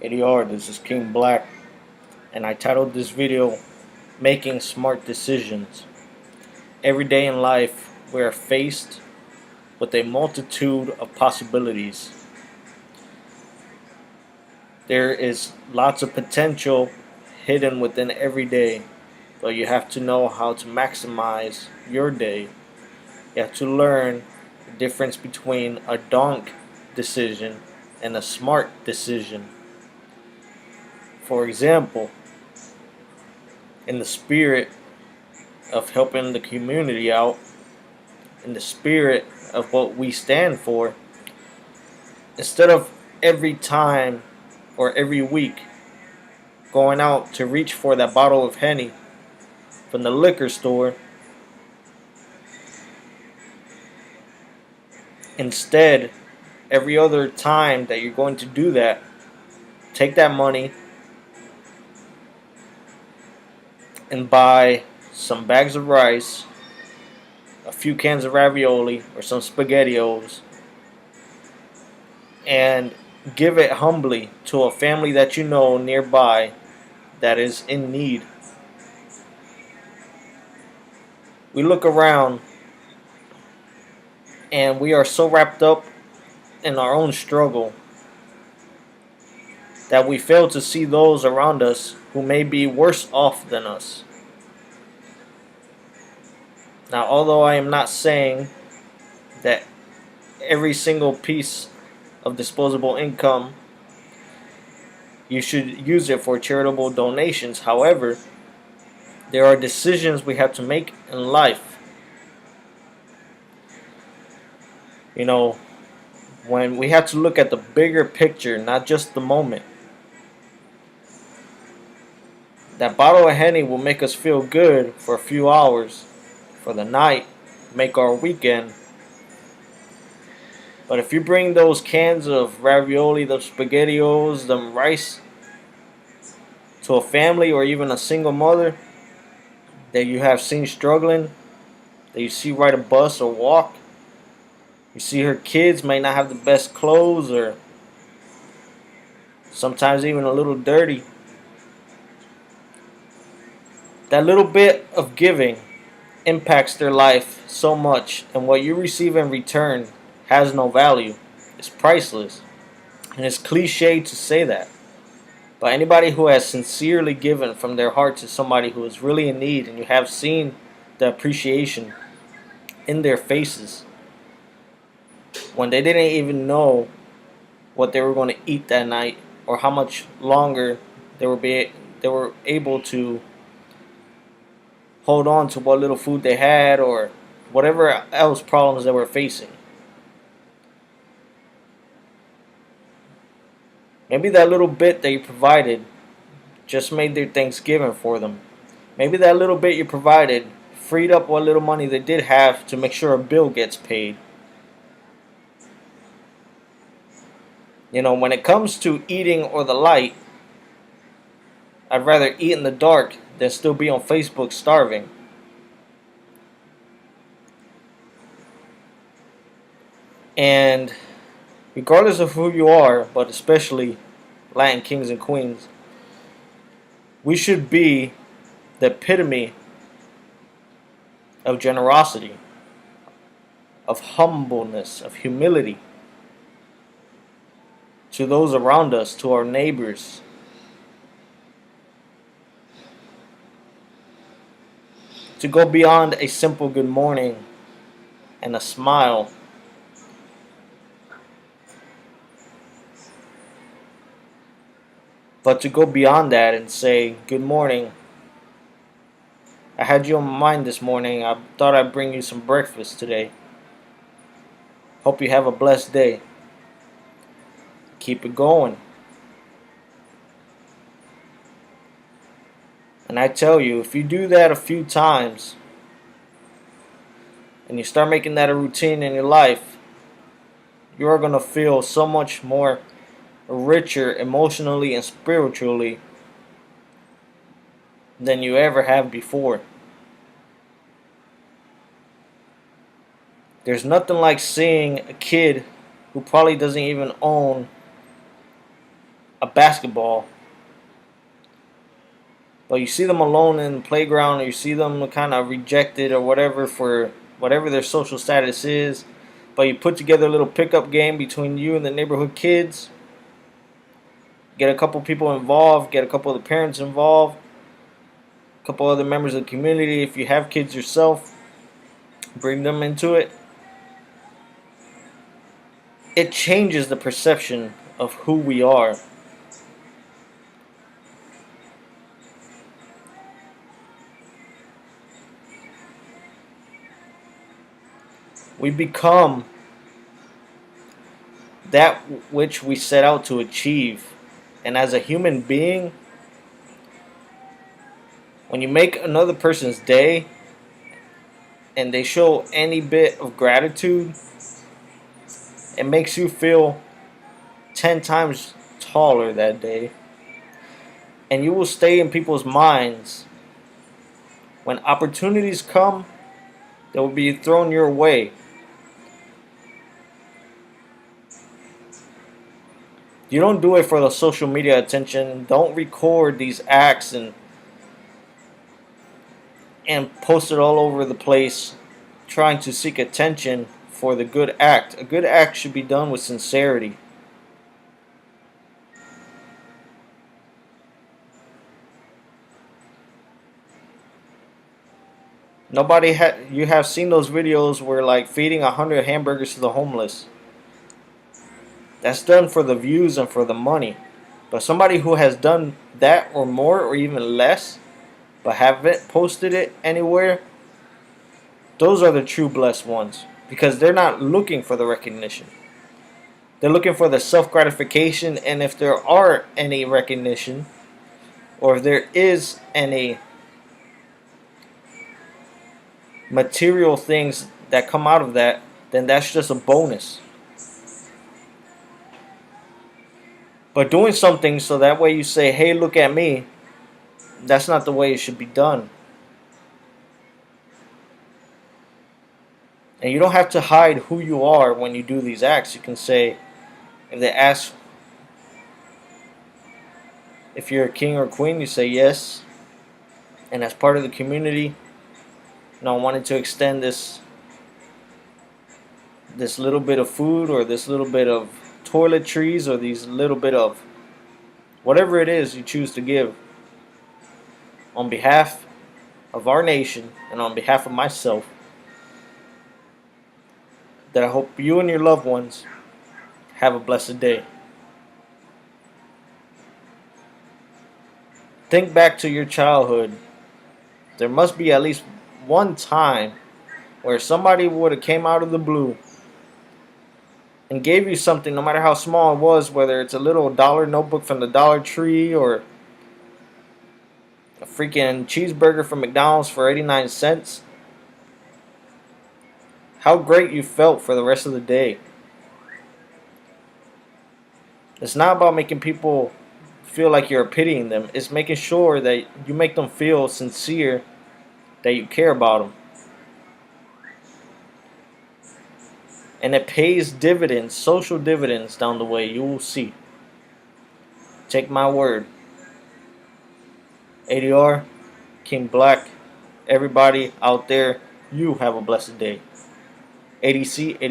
ADR, this is King Black, and I titled this video Making Smart Decisions. Every day in life, we are faced with a multitude of possibilities. There is lots of potential hidden within every day, but you have to know how to maximize your day. You have to learn the difference between a donk decision and a smart decision. For example, in the spirit of helping the community out, in the spirit of what we stand for, instead of every time or every week going out to reach for that bottle of Henny from the liquor store, instead, every other time that you're going to do that, take that money and buy some bags of rice, a few cans of ravioli, or some SpaghettiOs, and give it humbly to a family that you know nearby that is in need. We look around and we are so wrapped up in our own struggle that we fail to see those around us who may be worse off than us. Now, although I am not saying that every single piece of disposable income you should use it for charitable donations, however, there are decisions we have to make in life. You know, when we have to look at the bigger picture, not just the moment. That bottle of Henny will make us feel good for a few hours, for the night, make our weekend. But if you bring those cans of ravioli, those SpaghettiOs, them rice to a family or even a single mother that you have seen struggling, that you see ride a bus or walk, you see her kids may not have the best clothes or sometimes even a little dirty. That little bit of giving impacts their life so much, and what you receive in return has no value. It's priceless. And it's cliche to say that. But anybody who has sincerely given from their heart to somebody who is really in need, and you have seen the appreciation in their faces when they didn't even know what they were going to eat that night or how much longer they were able to hold on to what little food they had or whatever else problems they were facing. Maybe that little bit that you provided just made their Thanksgiving for them. Maybe that little bit you provided freed up what little money they did have to make sure a bill gets paid. You know, when it comes to eating or the light, I'd rather eat in the dark than still be on Facebook starving. And regardless of who you are, but especially Latin kings and queens, we should be the epitome of generosity, of humbleness, of humility to those around us, to our neighbors. To go beyond a simple good morning and a smile. But to go beyond that and say, good morning. I had you on my mind this morning. I thought I'd bring you some breakfast today. Hope you have a blessed day. Keep it going. And I tell you, if you do that a few times and you start making that a routine in your life, you are going to feel so much more richer emotionally and spiritually than you ever have before. There's nothing like seeing a kid who probably doesn't even own a basketball, but you see them alone in the playground, or you see them kind of rejected or whatever for whatever their social status is, but you put together a little pickup game between you and the neighborhood kids, get a couple people involved, get a couple of the parents involved, a couple other members of the community. If you have kids yourself, bring them into it. It changes the perception of who we are. We become that which we set out to achieve. And as a human being, when you make another person's day and they show any bit of gratitude, it makes you feel 10 times taller that day. And you will stay in people's minds. When opportunities come, they will be thrown your way. You don't do it for the social media attention. Don't record these acts and post it all over the place trying to seek attention for the good act. A good act should be done with sincerity. You have seen those videos where like feeding 100 hamburgers to the homeless. That's done for the views and for the money. But somebody who has done that or more or even less, but haven't posted it anywhere, those are the true blessed ones. Because they're not looking for the recognition. They're looking for the self-gratification, and if there are any recognition, or if there is any material things that come out of that, then that's just a bonus. But doing something so that way you say, hey, look at me, that's not the way it should be done. And you don't have to hide who you are when you do these acts. You can say, if they ask if you're a king or queen, you say yes. And as part of the community, I wanted to extend this little bit of food, or this little bit of toiletries, or these little bit of whatever it is you choose to give, on behalf of our nation and on behalf of myself, that I hope you and your loved ones have a blessed day. Think back to your childhood. There must be at least one time where somebody would have came out of the blue and gave you something, no matter how small it was, whether it's a little dollar notebook from the Dollar Tree or a freaking cheeseburger from McDonald's for 89 cents. How great you felt for the rest of the day. It's not about making people feel like you're pitying them. It's making sure that you make them feel sincere, that you care about them. And it pays dividends, social dividends down the way. You will see. Take my word. ADR, King Black, everybody out there, you have a blessed day. ADC,